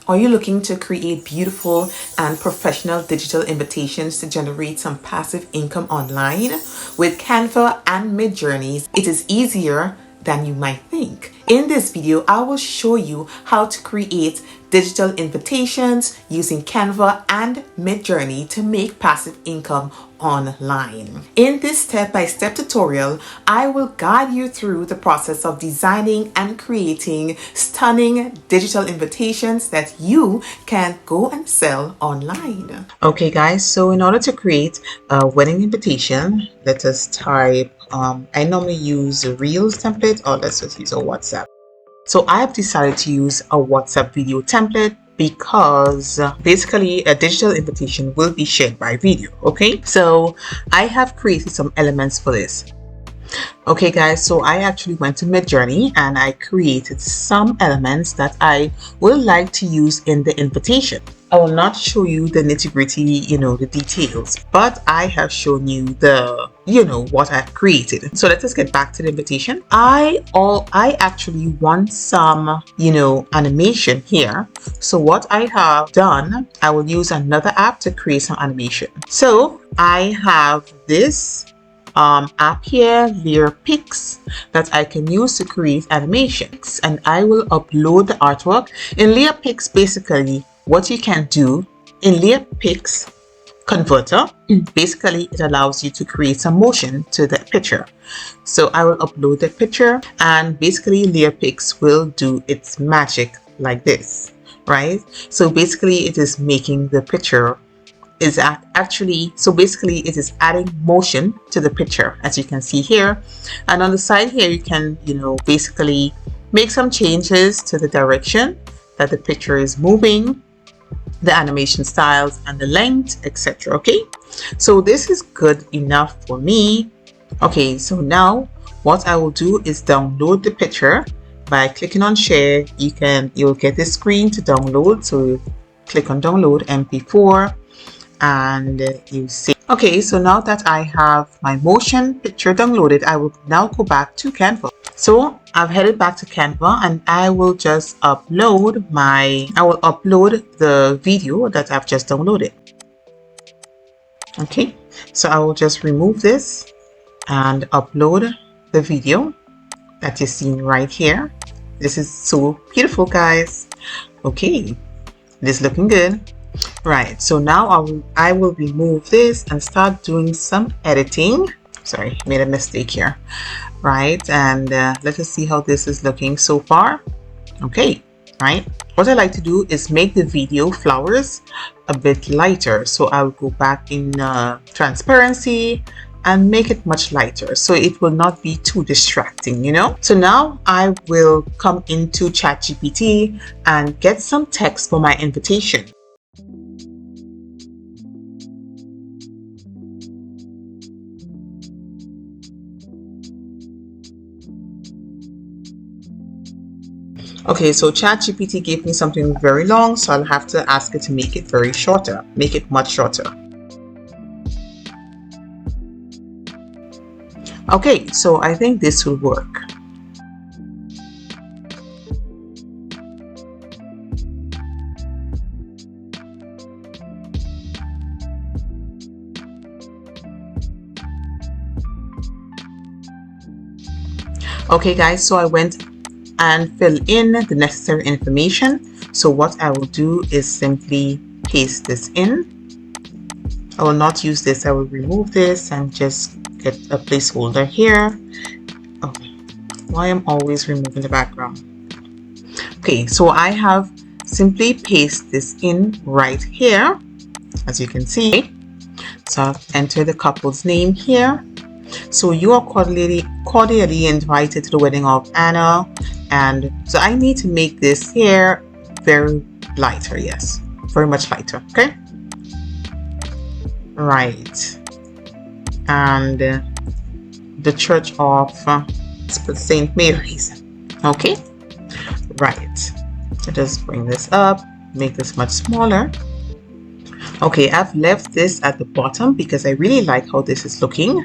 Are you looking to create beautiful and professional digital invitations to generate some passive income online? With Canva and Midjourneys, it is easier than you might think. In this video, I will show you how to create digital invitations using Canva and Midjourney to make passive income online. In this step-by-step tutorial, I will guide you through the process of designing and creating stunning digital invitations that you can go and sell online. Okay guys, so in order to create a wedding invitation, let us type, I normally use a Reels template, or let's just use a WhatsApp. So I've decided to use a WhatsApp video template because basically a digital invitation will be shared by video. Okay, so I have created some elements for this. Okay guys, so I actually went to Midjourney and I created some elements that I would like to use in the invitation. I will not show you the nitty-gritty, the details, but I have shown you the, what I've created. So let us get back to the invitation. I actually want some, animation here. So what I have done, I will use another app to create some animation. So I have this app here, Layer Pics, that I can use to create animations, and I will upload the artwork. In Layer Pics, basically what you can do in Layer Pics Converter, basically it allows you to create some motion to the picture. So I will upload the picture, and basically Layer Pics will do its magic like this, right? So basically it is making the picture so basically it is adding motion to the picture, as you can see here. And on the side here you can basically make some changes to the direction that the picture is moving, the animation styles and the length, etc. Okay, so this is good enough for me. Okay, so now what I will do is download the picture by clicking on share. You'll get this screen to download, so you click on download MP4 and you see. Okay, so now that I have my motion picture downloaded, I will now go back to Canva. So I've headed back to Canva and I will just upload the video that I've just downloaded. Okay, so I will just remove this and upload the video that you're seeing right here. This is so beautiful, guys. Okay, this is looking good. Right, so now I will remove this and start doing some editing. Sorry, made a mistake here. Right, and let us see how this is looking so far. Okay, right, what I like to do is make the video flowers a bit lighter. So I'll go back in transparency and make it much lighter so it will not be too distracting, So now I will come into ChatGPT and get some text for my invitation. Okay, so ChatGPT gave me something very long, so I'll have to ask it to make it make it much shorter. Okay, so I think this will work. Okay guys, so I went and fill in the necessary information. So what I will do is simply paste this in. I will not use this. I will remove this and just get a placeholder here. Oh, why am I always removing the background? Okay, so I have simply paste this in right here, as you can see. So I've entered the couple's name here. So you are cordially invited to the wedding of Anna. And so I need to make this here very lighter. Yes, very much lighter. Okay, right. And the church of St. Mary's. Okay, right. Let us bring this up, make this much smaller. Okay, I've left this at the bottom because I really like how this is looking.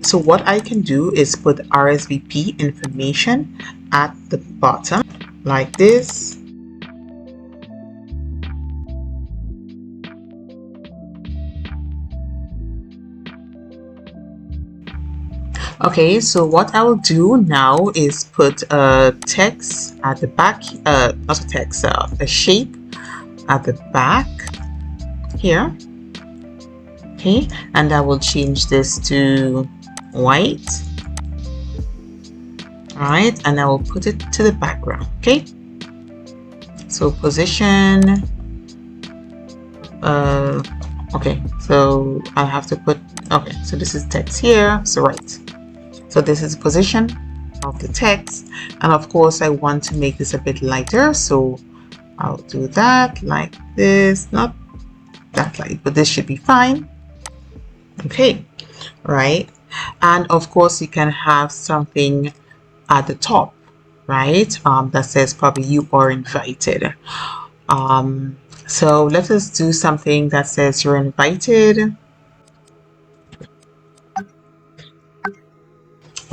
So what I can do is put RSVP information at the bottom like this. Okay, so what I will do now is put a text at the back, not a text, a shape at the back here. Okay, and I will change this to white. All right, and I will put it to the background. Okay, so position, okay, so I'll have to put, okay, so this is text here, so right. So this is the position of the text, and of course I want to make this a bit lighter, so I'll do that like this, not that light, but this should be fine. Okay, right, and of course you can have something at the top, right, that says probably you are invited. So let us do something that says you're invited.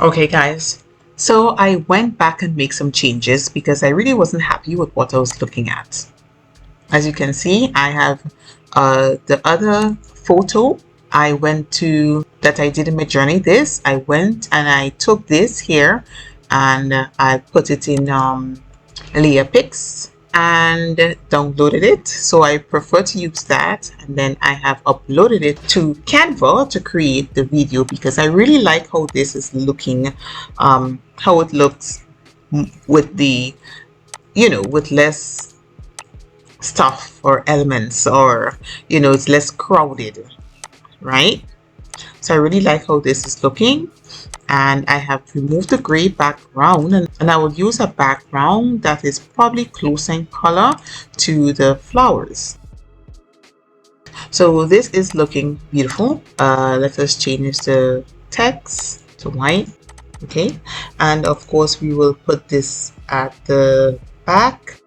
Okay, guys. So I went back and made some changes because I really wasn't happy with what I was looking at. As you can see, I have the other photo I went to that I did in my journey. This, I went and I took this here and I put it in layer pics and downloaded it. So I prefer to use that, and then I have uploaded it to Canva to create the video because I really like how this is looking, how it looks with the, you know, with less stuff or elements, or you know, it's less crowded, right? So I really like how this is looking, and I have removed the gray background, and I will use a background that is probably close in color to the flowers. So this is looking beautiful. Let us change the text to white. Okay, and of course we will put this at the back,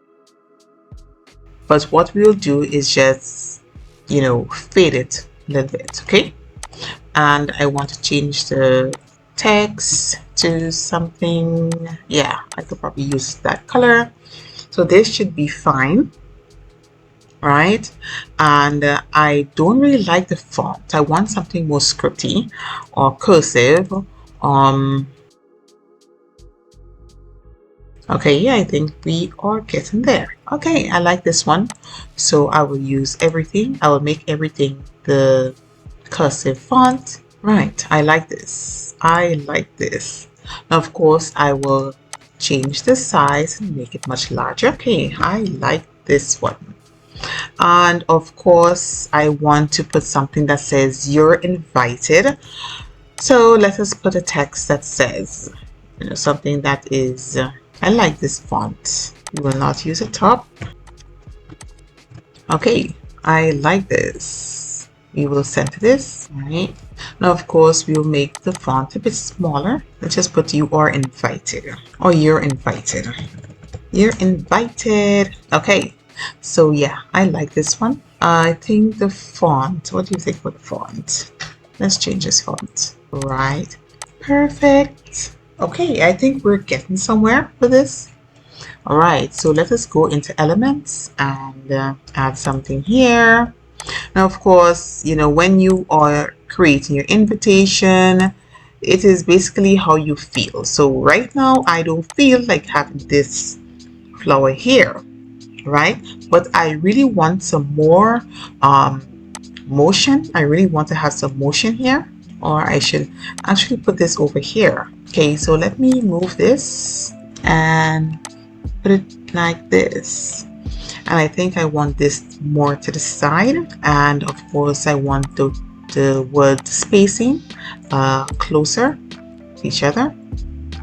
but what we'll do is just, you know, fade it a little bit. Okay, and I want to change the text to something, yeah, I could probably use that color. So this should be fine, right? And I don't really like the font. I want something more scripty or cursive. Okay, yeah, I think we are getting there. Okay, I like this one. So I will use everything. I will make everything the cursive font. Right, I like this. I like this. Now, of course, I will change the size and make it much larger. Okay, I like this one. And of course, I want to put something that says you're invited. So let us put a text that says, you know, something that is, I like this font. We will not use a top. Okay, I like this. We will center this, right? Now, of course, we'll make the font a bit smaller. Let's just put you are invited, or you're invited. You're invited. Okay, so yeah, I like this one. I think the font, what do you think about the font? Let's change this font. Right, perfect. Okay, I think we're getting somewhere with this. All right, so let us go into elements and add something here. Now, of course, you know, when you are creating your invitation, it is basically how you feel. So right now, I don't feel like having this flower here, right? But I really want some more motion. I really want to have some motion here, or I should actually put this over here. Okay, so let me move this and put it like this. And I think I want this more to the side, and of course I want the word spacing closer to each other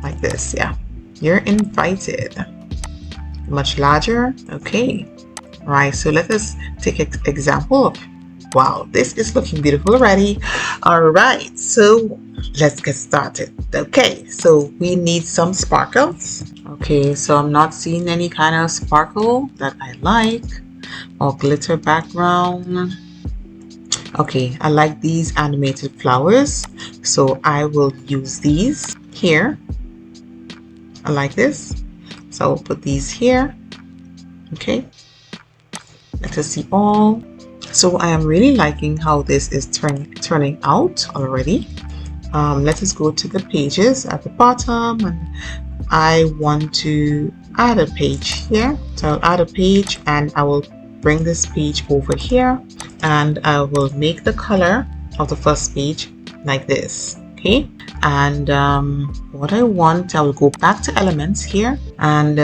like this. Yeah, you're invited. Much larger. Okay, right, so let us take an example of, wow, this is looking beautiful already. All right, so let's get started. Okay, so we need some sparkles. Okay, so I'm not seeing any kind of sparkle that I like, or glitter background. Okay, I like these animated flowers, so I will use these here. I like this, so I'll put these here. Okay, let us see all. So I am really liking how this is turning out already. let us go to the pages at the bottom, and I want to add a page here. So I'll add a page, and I will bring this page over here, and I will make the color of the first page like this. Okay, and what I want, I will go back to elements here, and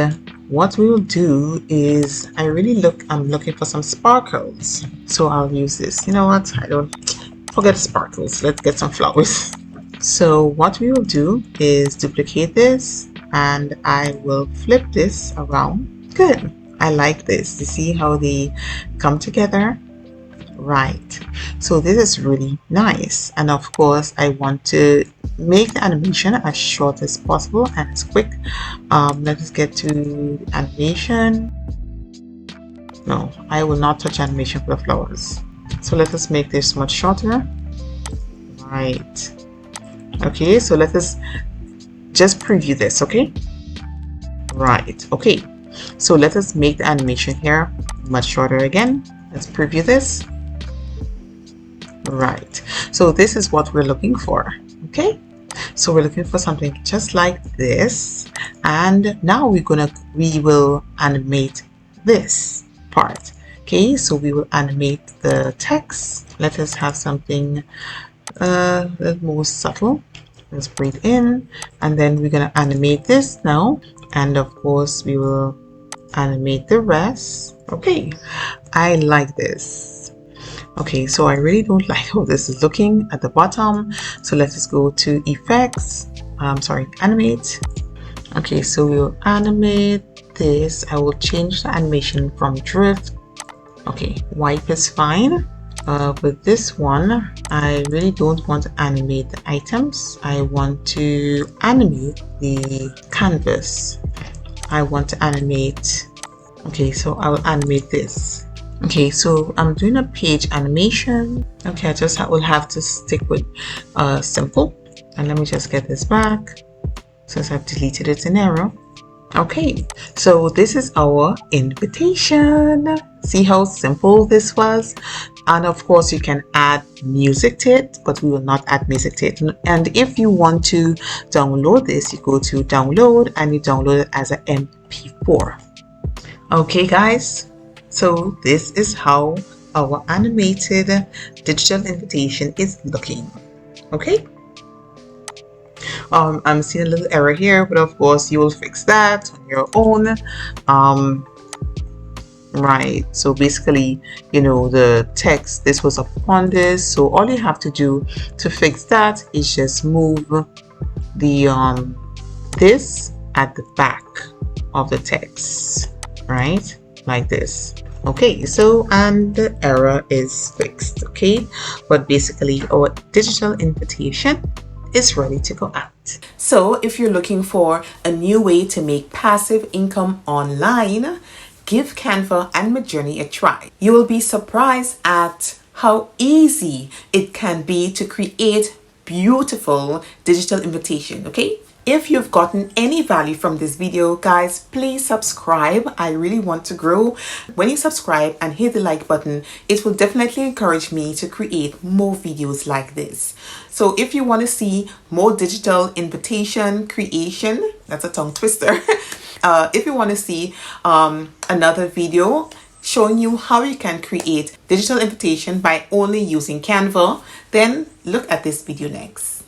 what we will do is I'm looking for some sparkles, so I'll use this. You know what, I don't forget sparkles, let's get some flowers. So what we will do is duplicate this, and I will flip this around. Good, I like this. You see how they come together? Right, so this is really nice, and of course I want to make the animation as short as possible and as quick. Let us get to animation. No, I will not touch animation for the flowers, so let us make this much shorter. Right, okay, so let us just preview this. Okay, right, okay, so let us make the animation here much shorter again. Let's preview this. Right, so this is what we're looking for. Okay, so we're looking for something just like this, and now we will animate this part. Okay, so we will animate the text. Let us have something a little more subtle. Let's breathe in, and then we're gonna animate this now, and of course we will animate the rest. Okay, I like this. Okay, so I really don't like how this is looking at the bottom, so let us go to effects, animate. Okay, so we'll animate this. I will change the animation from drift. Okay, wipe is fine. With this one, I really don't want to animate the items. I want to animate the canvas. I want to animate. Okay, so I will animate this. Okay, so I'm doing a page animation. Okay, I will have to stick with simple. And let me just get this back since I've deleted it in error. Okay, so this is our invitation. See how simple this was? And of course you can add music to it, but we will not add music to it. And if you want to download this, you go to download and you download it as an MP4. Okay guys, so this is how our animated digital invitation is looking. Okay, I'm seeing a little error here, but of course you will fix that on your own. Right, so basically, you know, the text, this was upon this, so all you have to do to fix that is just move the this at the back of the text, right, like this. Okay, so and the error is fixed. Okay, but basically our digital invitation is ready to go out. So if you're looking for a new way to make passive income online, give Canva and Midjourney a try. You will be surprised at how easy it can be to create beautiful digital invitation. Okay, if you've gotten any value from this video, guys, please subscribe. I really want to grow. When you subscribe and hit the like button, it will definitely encourage me to create more videos like this. So if you want to see more digital invitation creation, that's a tongue twister. If you want to see another video showing you how you can create digital invitation by only using Canva, then look at this video next.